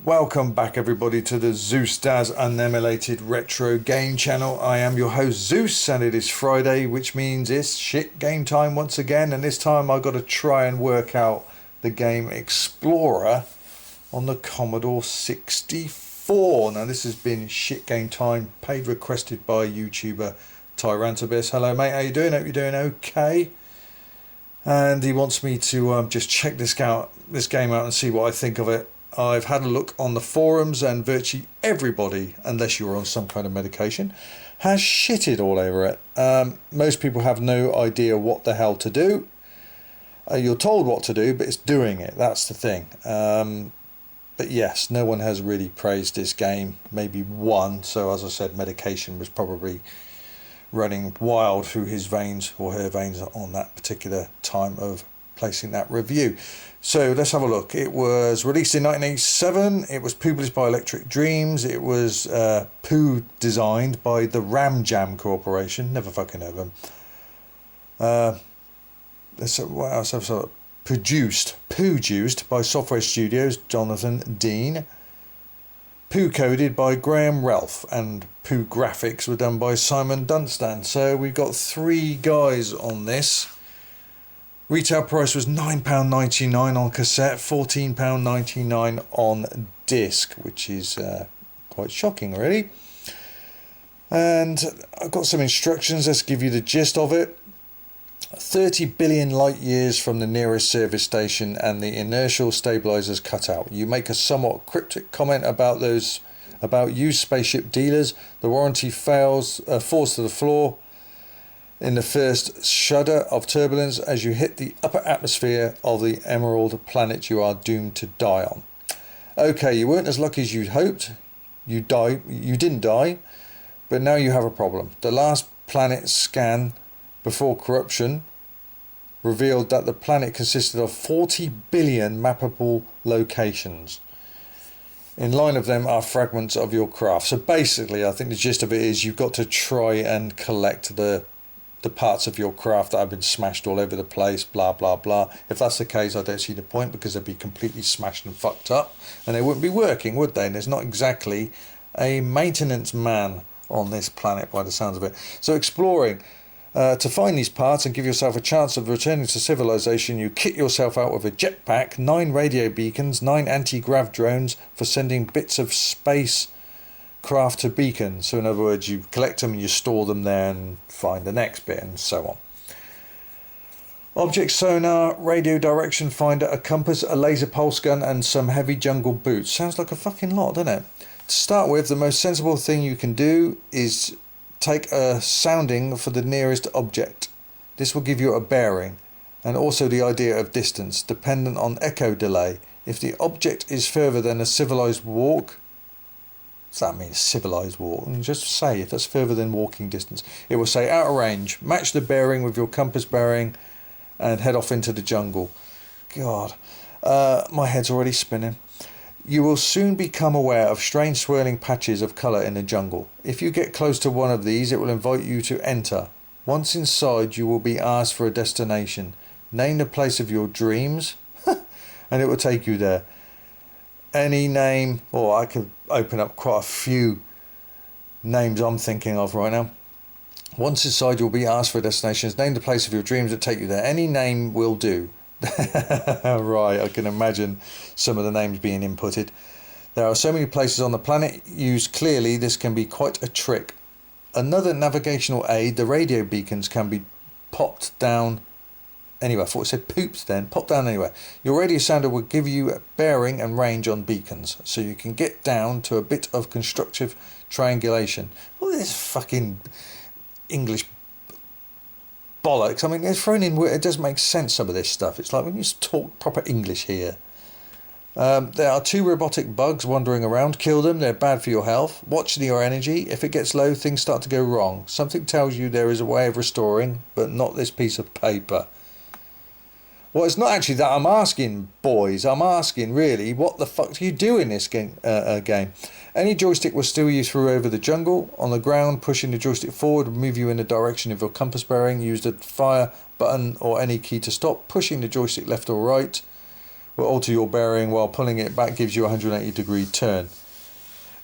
Welcome back everybody to the Zeusdaz Unemulated Retro Game Channel. I am your host Zeus, and it is Friday, which means it's shit game time once again, and this time I've got to try and work out the game Explorer on the Commodore 64. Now this has been shit game time, paid requested by YouTuber Tyrantabyss. Hello mate, how you doing? Hope you're doing okay. And he wants me to just check this game out and see what I think of it. I've had a look on the forums, and virtually everybody, unless you're on some kind of medication, has shitted all over it. Most people have no idea what the hell to do. You're told what to do, but it's doing it. That's the thing. But yes, no one has really praised this game. Maybe one. So as I said, medication was probably running wild through his veins or her veins on that particular time of placing that review. So let's have a look. It was released in 1987. It was published by Electric Dreams. It was designed by the Ram Jam Corporation. Never fucking heard of them. What else? Produced by Software Studios, Jonathan Dean. Coded by Graham Ralph, and graphics were done by Simon Dunstan. So we've got three guys on this. Retail price was £9.99 on cassette, £14.99 on disc, which is quite shocking really. And I've got some instructions. Let's give you the gist of it. 30 billion light years from the nearest service station, and the inertial stabilizers cut out. You make a somewhat cryptic comment about used spaceship dealers. The warranty falls to the floor in the first shudder of turbulence as you hit the upper atmosphere of the emerald planet you are doomed to die on. Okay, you weren't as lucky as you'd hoped. You didn't die, but now you have a problem. The last planet scan before corruption revealed that the planet consisted of 40 billion mappable locations. In line of them are fragments of your craft. So basically, I think the gist of it is you've got to try and collect the parts of your craft that have been smashed all over the place, blah blah blah. If that's the case, I don't see the point, because they'd be completely smashed and fucked up and they wouldn't be working, would they? And there's not exactly a maintenance man on this planet by the sounds of it. So exploring to find these parts and give yourself a chance of returning to civilization, you kit yourself out with a jetpack, 9 radio beacons, 9 anti-grav drones for sending bits of space craft to beacon. So in other words, you collect them and you store them there and find the next bit, and so on. Object sonar, radio direction finder, a compass, a laser pulse gun, and some heavy jungle boots. Sounds like a fucking lot, doesn't it? To start with, the most sensible thing you can do is take a sounding for the nearest object. This will give you a bearing and also the idea of distance, dependent on echo delay. If the object is further than a civilized walk, does that mean civilized walk? And just say if that's further than walking distance, it will say out of range. Match the bearing with your compass bearing and head off into the jungle. God, my head's already spinning. You will soon become aware of strange swirling patches of colour in the jungle. If you get close to one of these, it will invite you to enter. Once inside, you will be asked for a destination. Name the place of your dreams and it will take you there. Any name, or I could open up quite a few names I'm thinking of right now. Once inside, you'll be asked for destinations. Name the place of your dreams that take you there. Any name will do. Right, I can imagine some of the names being inputted. There are so many places on the planet. Used clearly, this can be quite a trick. Another navigational aid, the radio beacons, can be popped down anywhere. I thought it said pooped then. Pop down anywhere. Your radio sounder will give you a bearing and range on beacons, so you can get down to a bit of constructive triangulation. Well, this fucking English bollocks. I mean, they're thrown in. It doesn't make sense, some of this stuff. It's like when you talk proper English here. There are 2 robotic bugs wandering around. Kill them. They're bad for your health. Watch your energy. If it gets low, things start to go wrong. Something tells you there is a way of restoring, but not this piece of paper. Well, it's not actually that I'm asking, boys. I'm asking, really, what the fuck do you do in this game? Any joystick will steer you through over the jungle. On the ground, pushing the joystick forward will move you in the direction of your compass bearing. Use the fire button or any key to stop. Pushing the joystick left or right will alter your bearing, while pulling it back gives you a 180-degree turn.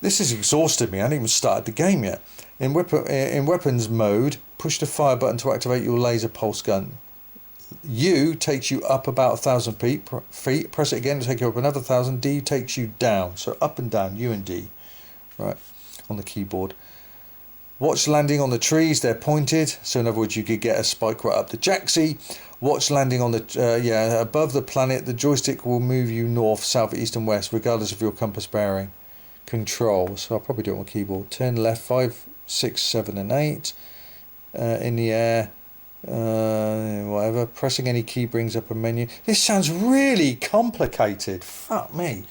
This has exhausted me. I haven't even started the game yet. In weapons mode, push the fire button to activate your laser pulse gun. U takes you up about 1,000 feet. Press it again to take you up another 1,000. D takes you down. So up and down, U and D. Right, on the keyboard. Watch landing on the trees. They're pointed. So in other words, you could get a spike right up the jacksie. Watch landing on the above the planet. The joystick will move you north, south, east and west, regardless of your compass bearing. Control. So I'll probably do it on the keyboard. Turn left 5, 6, 7 and 8. In the air. Whatever. Pressing any key brings up a menu. This sounds really complicated. Fuck me.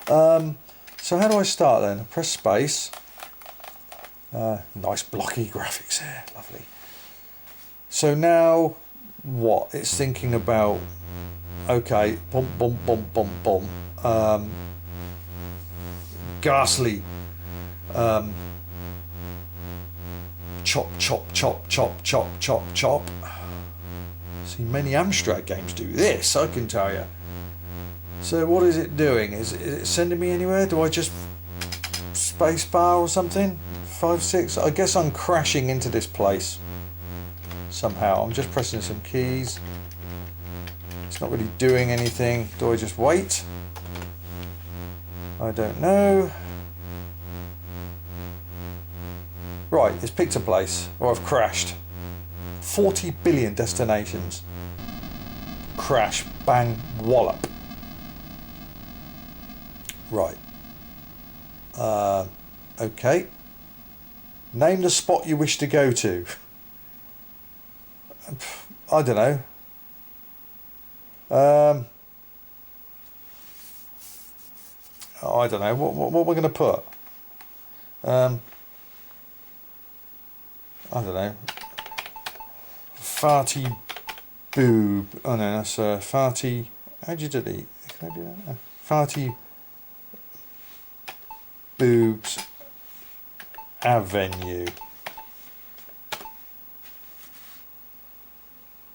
So how do I start then? Press space. Nice blocky graphics there. Lovely. So now what? It's thinking about, okay, boom, boom, boom, boom, boom. Ghastly. Chop, chop, chop, chop, chop, chop, chop. See, many Amstrad games do this, I can tell you. So what is it doing? Is it sending me anywhere? Do I just space bar or something? 5, 6? I guess I'm crashing into this place somehow. I'm just pressing some keys. It's not really doing anything. Do I just wait? I don't know. Right, it's picked a place, or I've crashed. 40 billion destinations. Crash, bang, wallop. Right. Okay. Name the spot you wish to go to. I don't know. I don't know. What we're going to put? I don't know. Farty boob. Oh no, that's farty. How do you delete? Can I do that? Farty boobs avenue.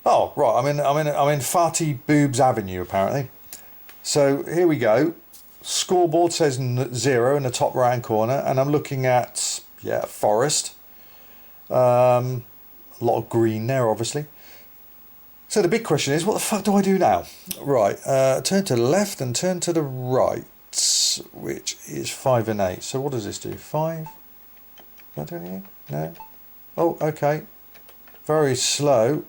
Oh right, I'm in Farty Boobs Avenue apparently. So here we go. Scoreboard says 0 in the top right hand corner, and I'm looking at forest. A lot of green there, obviously. So the big question is, what the fuck do I do now? Right, turn to the left and turn to the right, which is 5 and 8. So what does this do? 5? Do I do anything? No. Oh, okay. Very slow.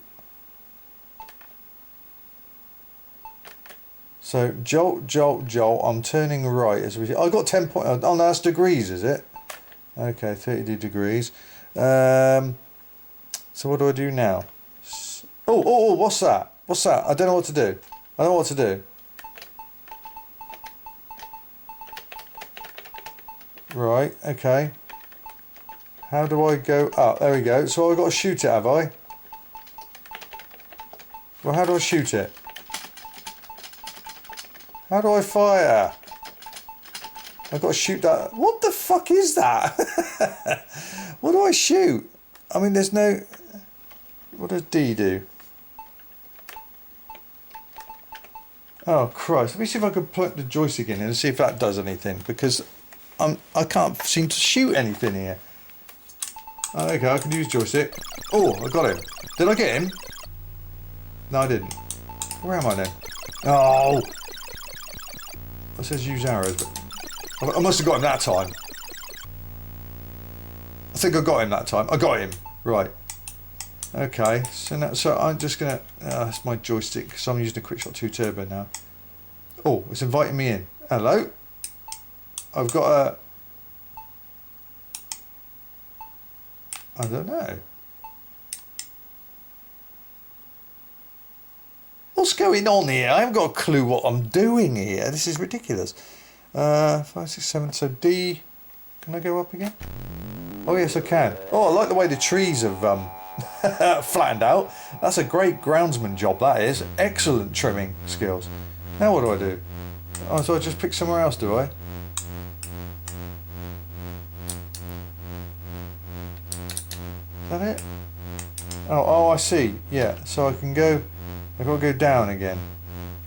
So jolt, jolt, jolt. I'm turning right as we. I got 10 points. Oh no, that's degrees, is it? Okay, 30 degrees. So what do I do now? Oh, what's that? What's that? I don't know what to do. I don't know what to do. Right, okay. How do I go up? There we go. So I've got to shoot it, have I? Well, how do I shoot it? How do I fire? I've got to shoot that. What the fuck is that? What do I shoot? I mean, there's no... What does D do? Oh, Christ. Let me see if I can plug the joystick in and see if that does anything. Because I can't seem to shoot anything here. Oh, okay, I can use joystick. Oh, I got him. Did I get him? No, I didn't. Where am I then? Oh! It says use arrows, but I must have got him that time. I think I got him that time. I got him. Right. Okay. So I'm just gonna. That's my joystick. So I'm using a QuickShot 2 Turbo now. Oh, it's inviting me in. Hello. I've got a. I don't know. What's going on here? I haven't got a clue what I'm doing here. This is ridiculous. 5, 6, 7. So D. Can I go up again? Oh yes, I can. Oh, I like the way the trees have Flattened out. That's a great groundsman job, that is. Excellent trimming skills. Now what do I do? Oh, so I just pick somewhere else, do I? Is that it? Oh, I see. Yeah, so I can go... I've got to go down again.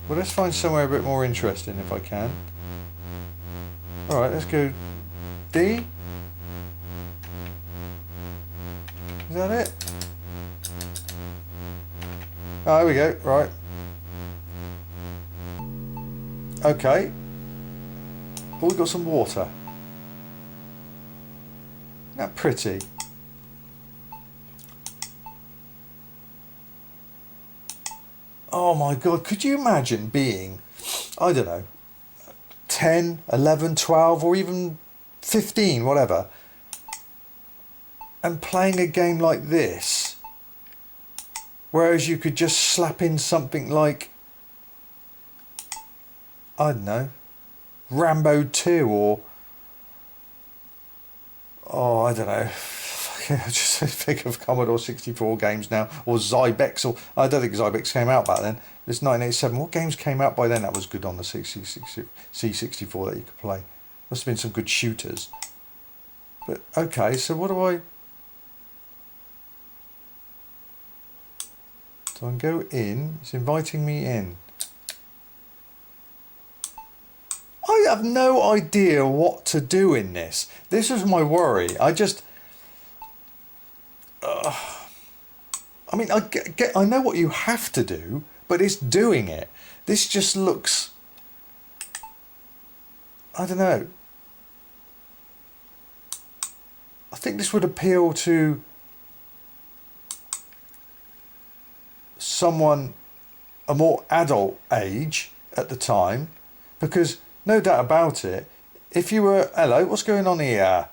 Well, let's find somewhere a bit more interesting if I can. Alright, let's go D. Is that it? Oh, here we go. Right. Okay. Oh, we've got some water. Isn't that pretty? Oh my God, could you imagine being, I don't know, 10, 11, 12 or even 15, whatever, and playing a game like this, whereas you could just slap in something like, I don't know, Rambo 2 or, oh, I don't know, I just think of Commodore 64 games now, or Zybex, or I don't think Zybex came out back then. It's 1987. What games came out by then that was good on the C64 that you could play? Must have been some good shooters. But okay, so what do I? So I can go in. It's inviting me in. I have no idea what to do in this. This was my worry. I mean, I know what you have to do, but it's doing it. This just looks, I don't know. I think this would appeal to someone a more adult age at the time, because no doubt about it, if you were, hello, what's going on here?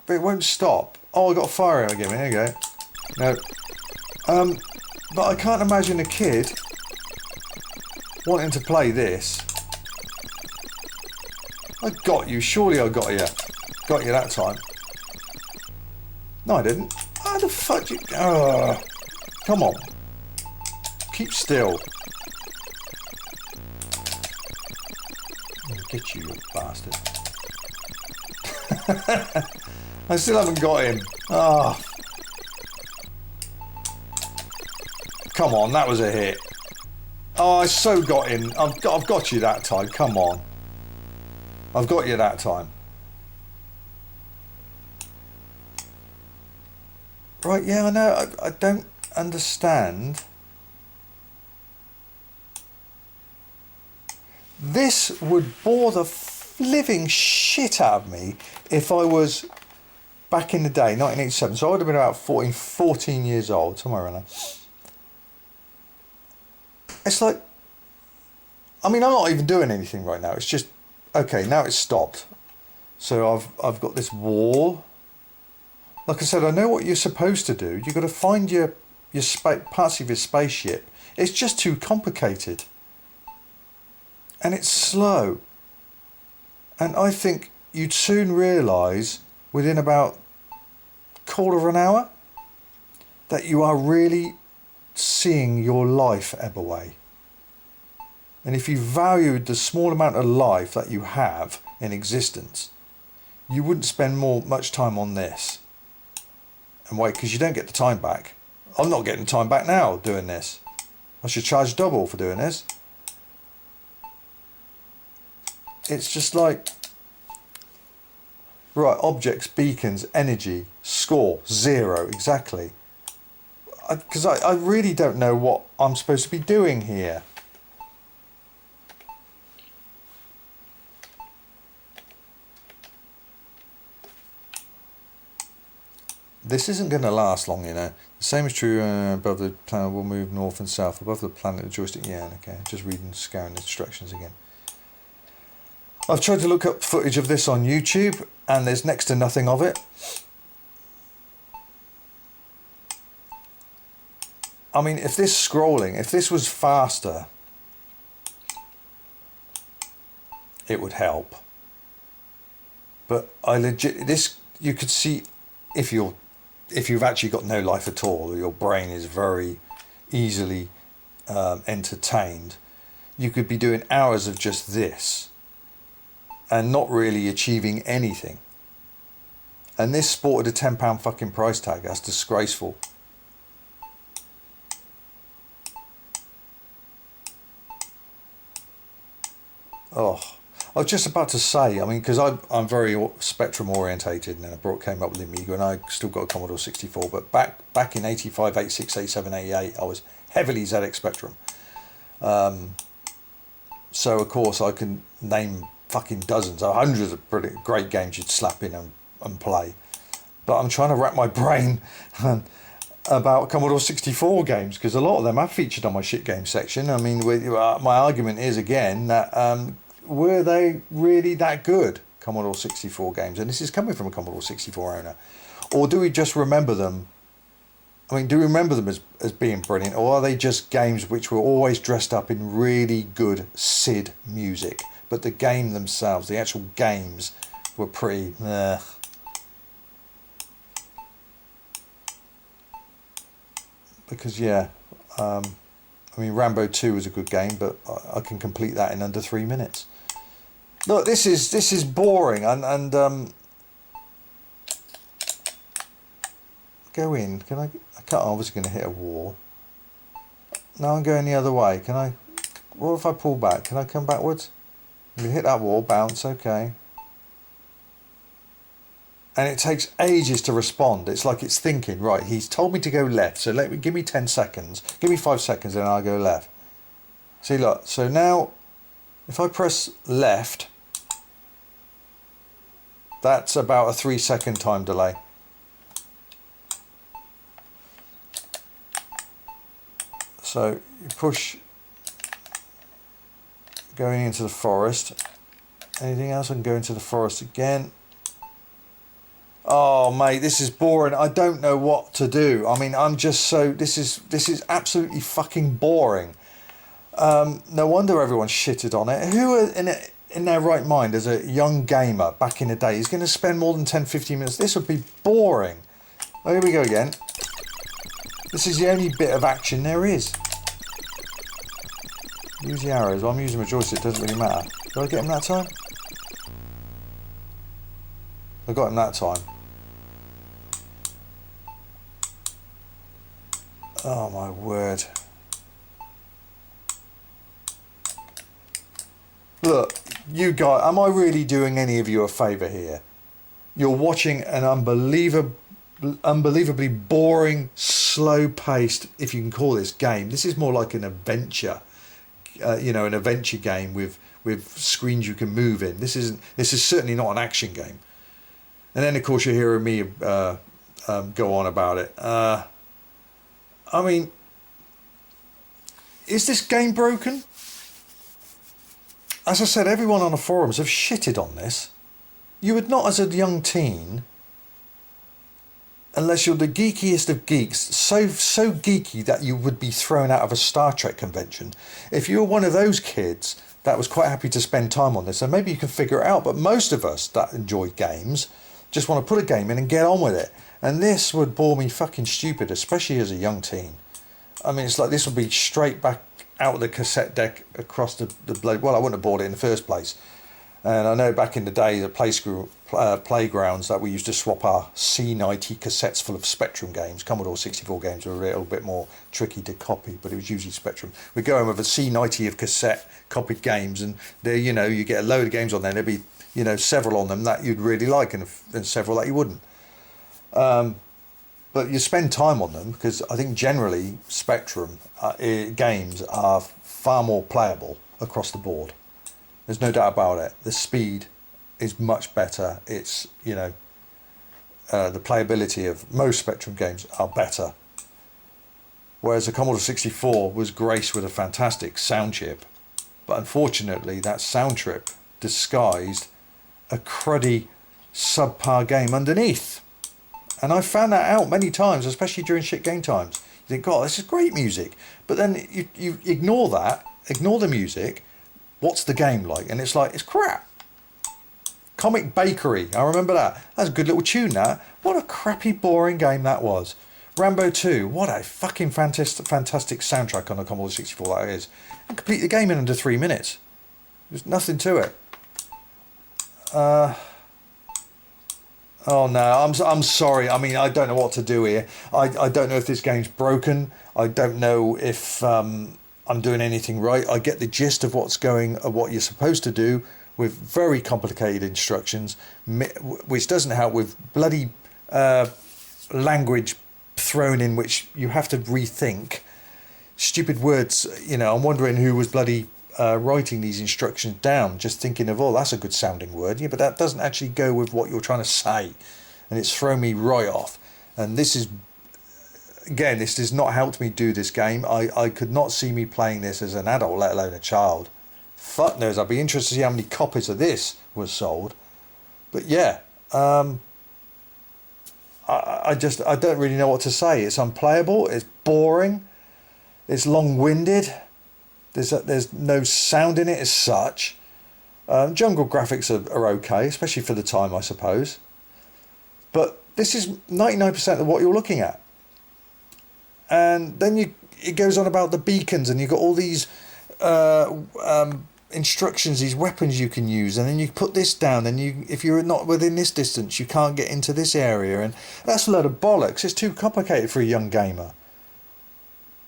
But it won't stop. Oh, I got a fire out again. There you go. No. But I can't imagine a kid wanting to play this. I got you. Surely I got you. Got you that time. No, I didn't. How the fuck you... come on. Keep still. I'll get you, you bastard. I still haven't got him. Ah. Come on, that was a hit. Oh, I so got him. I've got you that time. Come on. I've got you that time. Right, yeah, I know. I don't understand. This would bore the living shit out of me if I was back in the day, 1987. So I would have been about 14 years old, somewhere around there. It's like, I mean, I'm not even doing anything right now. It's just, okay, now it's stopped. So I've got this wall. Like I said, I know what you're supposed to do. You've got to find your parts of your spaceship. It's just too complicated. And it's slow. And I think you'd soon realise within about a quarter of an hour that you are really seeing your life ebb away. And if you valued the small amount of life that you have in existence, you wouldn't spend much time on this. And wait, because you don't get the time back. I'm not getting time back now doing this. I should charge double for doing this. It's just like, right, objects, beacons, energy, score, 0, exactly. Because I really don't know what I'm supposed to be doing here. This isn't going to last long, you know. The same is true above the planet will move north and south. Above the planet, the joystick, yeah, okay. Just reading, scouring the instructions again. I've tried to look up footage of this on YouTube and there's next to nothing of it. I mean, if this scrolling, if this was faster, it would help. But I legit, this, you could see, if you're if you've actually got no life at all, your brain is very easily entertained. You could be doing hours of just this and not really achieving anything. And this sported a £10 fucking price tag. That's disgraceful. Oh, I was just about to say, I mean, because I'm very Spectrum orientated, and then I came up with the Amiga, and I still got a Commodore 64. But back in 85, 86, 87, 88, I was heavily ZX Spectrum. So of course I can name fucking dozens or hundreds of pretty great games you'd slap in and play. But I'm trying to wrap my brain about Commodore 64 games, because a lot of them have featured on my shit game section. I mean, my argument is again that were they really that good, Commodore 64 games? And this is coming from a Commodore 64 owner. Or do we just remember them? I mean, do we remember them as being brilliant? Or are they just games which were always dressed up in really good SID music? But the game themselves, the actual games, were pretty... Because, yeah, I mean, Rambo 2 was a good game, but I can complete that in under 3 minutes. Look, this is boring, and go in. Can I can't. I was going to hit a wall. Now I'm going the other way. Can I? What if I pull back? Can I come backwards? I'm going to hit that wall. Bounce. Okay. And it takes ages to respond. It's like it's thinking, right, he's told me to go left, so give me 10 seconds. Give me 5 seconds and I'll go left. See, look, so now if I press left, that's about a 3-second time delay. So you push going into the forest. Anything else? I can go into the forest again. Oh mate, this is boring. I don't know what to do. I mean, I'm just so this is absolutely fucking boring. No wonder everyone shitted on it. Who in their right mind as a young gamer back in the day is going to spend more than 10-15 minutes? This would be boring. Oh, here we go again. This is the only bit of action there is. Use the arrows. Well, I'm using my joystick. It doesn't really matter. Did I get him that time? I got him that time. Oh my word. Look, you guys, am I really doing any of you a favour here? You're watching an unbelievably boring, slow-paced, if you can call this game. This is more like an adventure, an adventure game with screens you can move in. This is certainly not an action game. And then, of course, you're hearing me go on about it. I mean, is this game broken? As I said, everyone on the forums have shitted on this. You would not, as a young teen, unless you're the geekiest of geeks, so geeky that you would be thrown out of a Star Trek convention. If you were one of those kids that was quite happy to spend time on this, then maybe you can figure it out. But most of us that enjoy games just want to put a game in and get on with it. And this would bore me fucking stupid, especially as a young teen. I mean, it's like this would be straight back out of the cassette deck across the blade. Well, I wouldn't have bought it in the first place. And I know back in the day, the playgrounds that we used to swap our C90 cassettes full of Spectrum games. Commodore 64 games were a little bit more tricky to copy, but it was usually Spectrum. We'd go in with a C90 of cassette copied games, and there, you get a load of games on there. There'd be, several on them that you'd really like, and several that you wouldn't. But you spend time on them because I think generally Spectrum games are far more playable across the board. There's no doubt about it. The speed is much better. It's, the playability of most Spectrum games are better. Whereas the Commodore 64 was graced with a fantastic sound chip. But unfortunately, that sound chip disguised a cruddy, subpar game underneath. And I found that out many times, especially during shit game times. You think, God, this is great music. But then you ignore that, ignore the music. What's the game like? And it's like, it's crap. Comic Bakery, I remember that. That's a good little tune, that. What a crappy, boring game that was. Rambo 2, what a fucking fantastic soundtrack on the Commodore 64 that is. And complete the game in under 3 minutes. There's nothing to it. Oh no, I'm sorry. I mean, I don't know what to do here. I don't know if this game's broken. I don't know if I'm doing anything right. I get the gist of what you're supposed to do with very complicated instructions, which doesn't help with bloody language thrown in, which you have to rethink. Stupid words. You know, I'm wondering who was bloody writing these instructions down, just thinking of, oh, that's a good sounding word, yeah, but that doesn't actually go with what you're trying to say, and it's thrown me right off. And this does not help me do this game. I could not see me playing this as an adult, let alone a child. Fuck knows. I'd be interested to see how many copies of this was sold. But yeah, I don't really know what to say. It's unplayable, it's boring, it's long-winded. There's no sound in it as such. Jungle graphics are okay, especially for the time, I suppose. But this is 99% of what you're looking at. And then it goes on about the beacons, and you've got all these instructions, these weapons you can use, and then you put this down, and if you're not within this distance, you can't get into this area, and that's a load of bollocks. It's too complicated for a young gamer.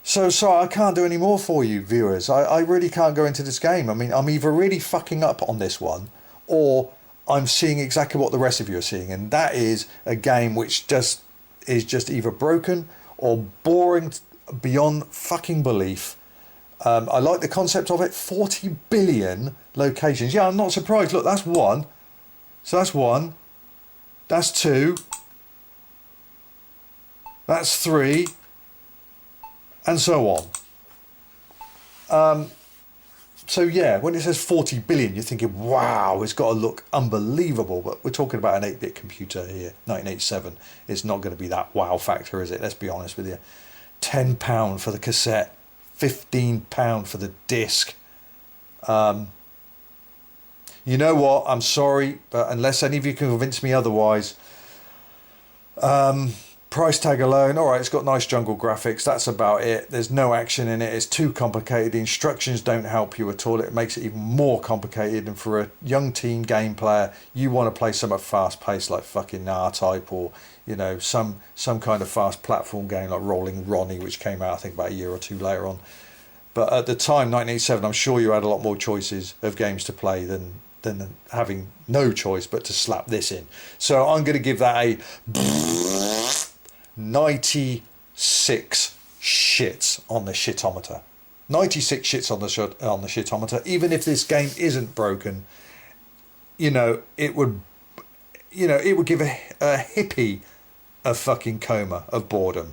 So sorry, I can't do any more for you, viewers. I really can't go into this game. I mean, I'm either really fucking up on this one, or I'm seeing exactly what the rest of you are seeing, and that is a game which is just either broken or boring beyond fucking belief. I like the concept of it. 40 billion locations. Yeah, I'm not surprised. Look, that's one. So that's one. That's two. That's three. And so on. So yeah, when it says 40 billion, you're thinking, wow, it's got to look unbelievable. But we're talking about an 8-bit computer here, 1987. It's not going to be that wow factor, is it? Let's be honest with you. £10 for the cassette, £15 for the disc. You know what? I'm sorry, but unless any of you can convince me otherwise, price tag alone, all right, it's got nice jungle graphics, that's about it. There's no action in it, it's too complicated, the instructions don't help you at all, it makes it even more complicated. And for a young teen game player, you want to play something fast paced like fucking R-Type, or you know, some kind of fast platform game like Rolling Ronnie, which came out I think about a year or two later on. But at the time, 1987, I'm sure you had a lot more choices of games to play than having no choice but to slap this in. So I'm going to give that a 96 shits on the shitometer. 96 shits on the shitometer. Even if this game isn't broken, it would give a hippie a fucking coma of boredom.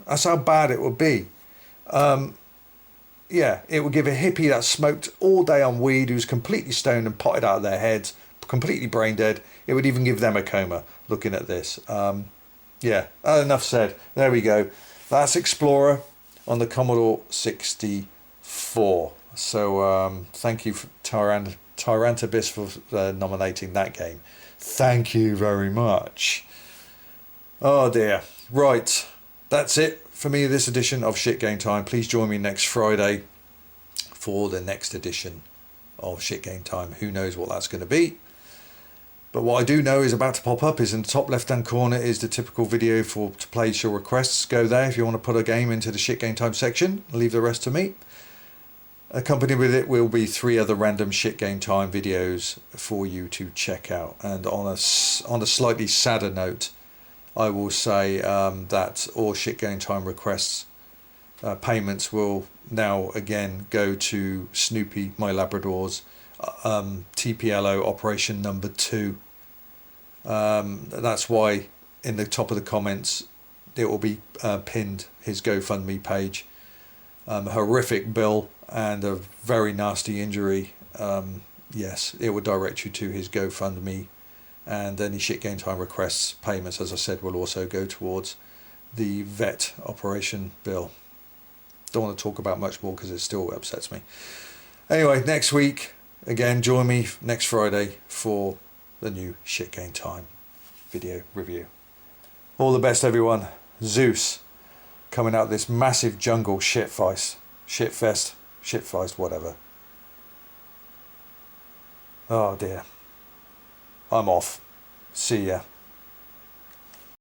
That's how bad it would be. Yeah, it would give a hippie that smoked all day on weed, who's completely stoned and potted out of their heads, completely brain dead. It would even give them a coma looking at this. Yeah, enough said. There we go. That's Explorer on the Commodore 64. So thank you, Tyrantabyss, for nominating that game. Thank you very much. Oh dear. Right, that's it for me, this edition of Shit Game Time. Please join me next Friday for the next edition of Shit Game Time. Who knows what that's going to be? But what I do know is about to pop up is in the top left hand corner is the typical video to place your requests. Go there if you want to put a game into the Shit Game Time section. Leave the rest to me. Accompanied with it will be 3 other random Shit Game Time videos for you to check out. And on a slightly sadder note, I will say that all Shit Game Time requests, payments will now again go to Snoopy, my Labrador's TPLO operation number 2. That's why in the top of the comments it will be pinned his GoFundMe page. Horrific bill and a very nasty injury. Yes, it will direct you to his GoFundMe. And any Shit Game Time requests, payments, as I said, will also go towards the vet operation bill. Don't want to talk about much more because it still upsets me. Anyway, next week, again, join me next Friday for the new Shit Game Time video review. All the best, everyone. Zeus coming out this massive jungle shitfest, whatever. Oh dear. I'm off. See ya.